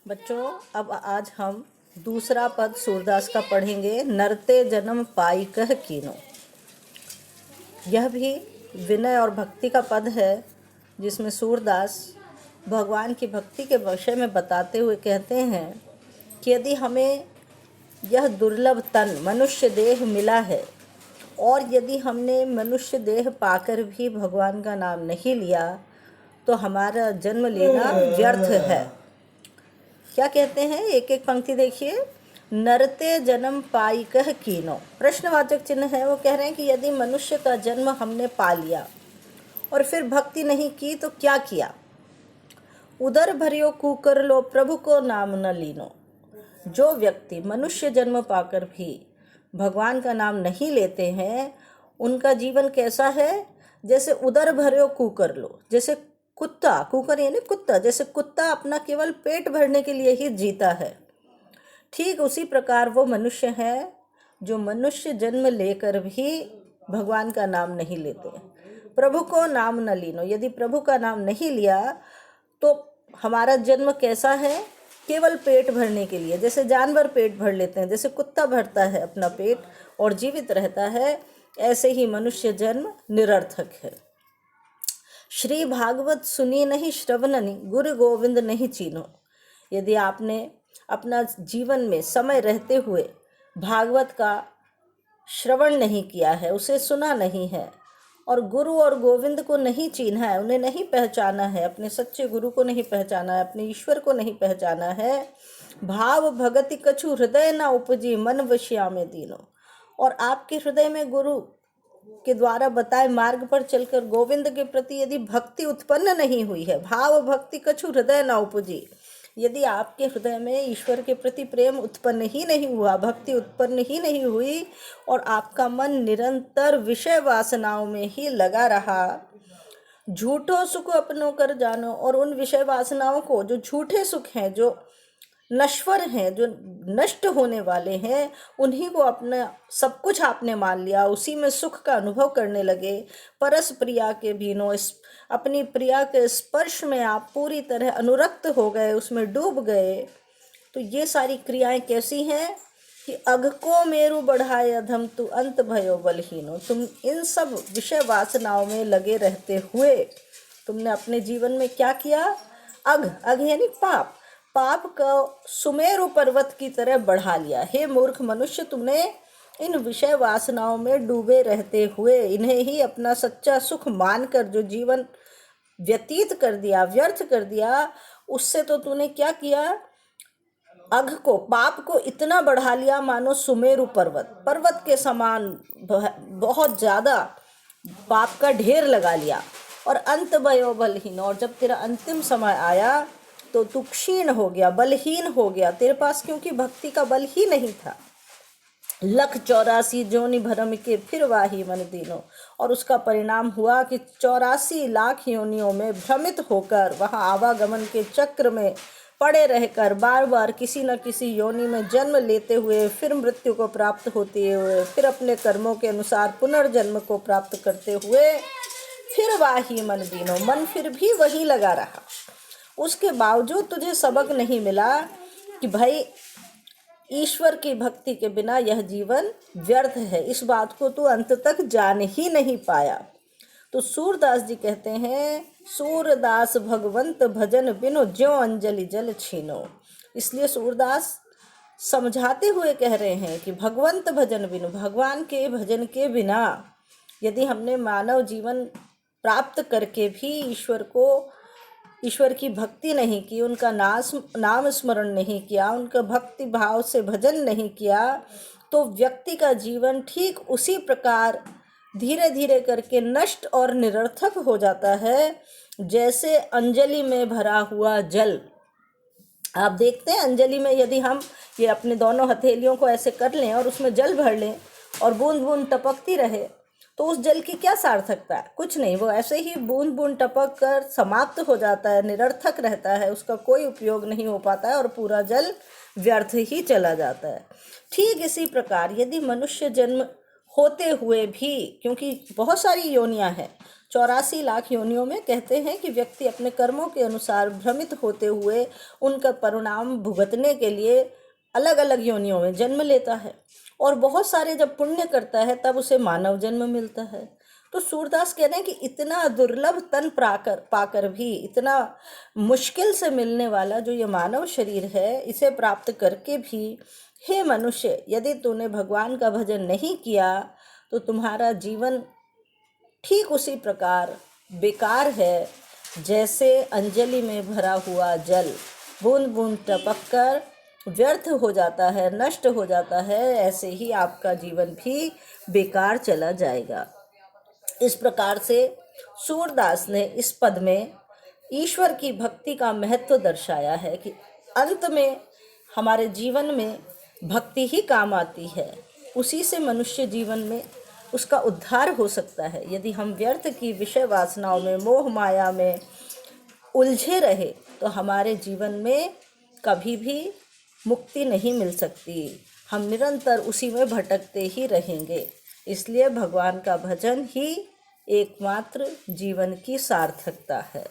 बच्चों, अब आज हम दूसरा पद सूरदास का पढ़ेंगे। नरते जन्म पाई कह कीनो। यह भी विनय और भक्ति का पद है, जिसमें सूरदास भगवान की भक्ति के विषय में बताते हुए कहते हैं कि यदि हमें यह दुर्लभ तन मनुष्य देह मिला है और यदि हमने मनुष्य देह पाकर भी भगवान का नाम नहीं लिया तो हमारा जन्म लेना व्यर्थ है। क्या कहते हैं, एक एक पंक्ति देखिए। नरते जन्म पाई कह कीनो, प्रश्नवाचक चिन्ह है। वो कह रहे हैं कि यदि मनुष्य का जन्म हमने पा लिया और फिर भक्ति नहीं की तो क्या किया। उदर भरियो कुकर लो प्रभु को नाम न लीनो। जो व्यक्ति मनुष्य जन्म पाकर भी भगवान का नाम नहीं लेते हैं, उनका जीवन कैसा है, जैसे उदर भरियो कुकर लो। जैसे कुत्ता, कुकर यानी कुत्ता, जैसे कुत्ता अपना केवल पेट भरने के लिए ही जीता है, ठीक उसी प्रकार वो मनुष्य है जो मनुष्य जन्म लेकर भी भगवान का नाम नहीं लेते। प्रभु को नाम न लीनो, यदि प्रभु का नाम नहीं लिया तो हमारा जन्म कैसा है, केवल पेट भरने के लिए। जैसे जानवर पेट भर लेते हैं, जैसे कुत्ता भरता है अपना पेट और जीवित रहता है, ऐसे ही मनुष्य जन्म निरर्थक है। श्री भागवत सुनी नहीं श्रवणनि, गुरु गोविंद नहीं चीनो। यदि आपने अपना जीवन में समय रहते हुए भागवत का श्रवण नहीं किया है, उसे सुना नहीं है और गुरु और गोविंद को नहीं चीन्हा है, उन्हें नहीं पहचाना है, अपने सच्चे गुरु को नहीं पहचाना है, अपने ईश्वर को नहीं पहचाना है। भाव भगति कछु हृदय ना उपजी, मन वश्या में दीनो। और आपके हृदय में गुरु के द्वारा बताए मार्ग पर चलकर गोविंद के प्रति यदि भक्ति उत्पन्न नहीं हुई है, भाव भक्ति कछु हृदय ना उपजी, यदि आपके हृदय में ईश्वर के प्रति प्रेम उत्पन्न ही नहीं हुआ, भक्ति उत्पन्न ही नहीं हुई और आपका मन निरंतर विषय वासनाओं में ही लगा रहा, झूठो सुख अपनों कर जानो। और उन विषय वासनाओं को, जो झूठे सुख हैं, जो नश्वर हैं, जो नष्ट होने वाले हैं, उन्हीं को अपना सब कुछ आपने मान लिया, उसी में सुख का अनुभव करने लगे। परस प्रिया के भीनो, अपनी प्रिया के स्पर्श में आप पूरी तरह अनुरक्त हो गए, उसमें डूब गए। तो ये सारी क्रियाएं कैसी हैं कि अघ को मेरु बढ़ाए अधम तू अंत भयो बलहीनो। तुम इन सब विषय वासनाओं में लगे रहते हुए तुमने अपने जीवन में क्या किया, अघ यानी पाप, पाप का सुमेरु पर्वत की तरह बढ़ा लिया। हे मूर्ख मनुष्य, तुमने इन विषय वासनाओं में डूबे रहते हुए इन्हें ही अपना सच्चा सुख मानकर जो जीवन व्यतीत कर दिया, व्यर्थ कर दिया, उससे तो तूने क्या किया, अघ को, पाप को इतना बढ़ा लिया मानो सुमेरु पर्वत के समान बहुत ज़्यादा पाप का ढेर लगा लिया। और अंत भयो बलहीन, और जब तेरा अंतिम समय आया तो तू क्षीण हो गया, बलहीन हो गया, तेरे पास क्योंकि भक्ति का बल ही नहीं था। लख 84 जोनि भरम के फिर वाही मन दीनो। और उसका परिणाम हुआ कि 84 लाख योनियों में भ्रमित होकर, वहाँ आवागमन के चक्र में पड़े रहकर, बार बार किसी न किसी योनि में जन्म लेते हुए, फिर मृत्यु को प्राप्त होते हुए, फिर अपने कर्मों के अनुसार पुनर्जन्म को प्राप्त करते हुए, फिर वाही मन दीनो, मन फिर भी वही लगा रहा। उसके बावजूद तुझे सबक नहीं मिला कि भाई ईश्वर की भक्ति के बिना यह जीवन व्यर्थ है, इस बात को तू अंत तक जान ही नहीं पाया। तो सूरदास जी कहते हैं, सूरदास भगवंत भजन बिनु ज्यों अंजलि जल छीनो। इसलिए सूरदास समझाते हुए कह रहे हैं कि भगवंत भजन बिनु, भगवान के भजन के बिना यदि हमने मानव जीवन प्राप्त करके भी ईश्वर की भक्ति नहीं की, उनका नाम स्मरण नहीं किया, उनका भक्ति भाव से भजन नहीं किया, तो व्यक्ति का जीवन ठीक उसी प्रकार धीरे धीरे करके नष्ट और निरर्थक हो जाता है, जैसे अंजलि में भरा हुआ जल। आप देखते हैं, अंजलि में यदि हम ये अपने दोनों हथेलियों को ऐसे कर लें और उसमें जल भर लें और बूंद बूंद टपकती रहे, तो उस जल की क्या सार्थकता है, कुछ नहीं। वो ऐसे ही बूंद बूंद टपक कर समाप्त हो जाता है, निरर्थक रहता है, उसका कोई उपयोग नहीं हो पाता है और पूरा जल व्यर्थ ही चला जाता है। ठीक इसी प्रकार यदि मनुष्य जन्म होते हुए भी, क्योंकि बहुत सारी योनियां हैं, 84 लाख योनियों में कहते हैं कि व्यक्ति अपने कर्मों के अनुसार भ्रमित होते हुए उनका परिणाम भुगतने के लिए अलग अलग योनियों में जन्म लेता है, और बहुत सारे जब पुण्य करता है तब उसे मानव जन्म मिलता है। तो सूरदास कह रहे हैं कि इतना दुर्लभ तन पाकर भी, इतना मुश्किल से मिलने वाला जो ये मानव शरीर है, इसे प्राप्त करके भी, हे मनुष्य, यदि तूने भगवान का भजन नहीं किया तो तुम्हारा जीवन ठीक उसी प्रकार बेकार है जैसे अंजलि में भरा हुआ जल बूंद बूंद टपक कर व्यर्थ हो जाता है, नष्ट हो जाता है, ऐसे ही आपका जीवन भी बेकार चला जाएगा। इस प्रकार से सूरदास ने इस पद में ईश्वर की भक्ति का महत्व दर्शाया है कि अंत में हमारे जीवन में भक्ति ही काम आती है, उसी से मनुष्य जीवन में उसका उद्धार हो सकता है। यदि हम व्यर्थ की विषय वासनाओं में, मोह माया में उलझे रहे तो हमारे जीवन में कभी भी मुक्ति नहीं मिल सकती, हम निरंतर उसी में भटकते ही रहेंगे। इसलिए भगवान का भजन ही एकमात्र जीवन की सार्थकता है।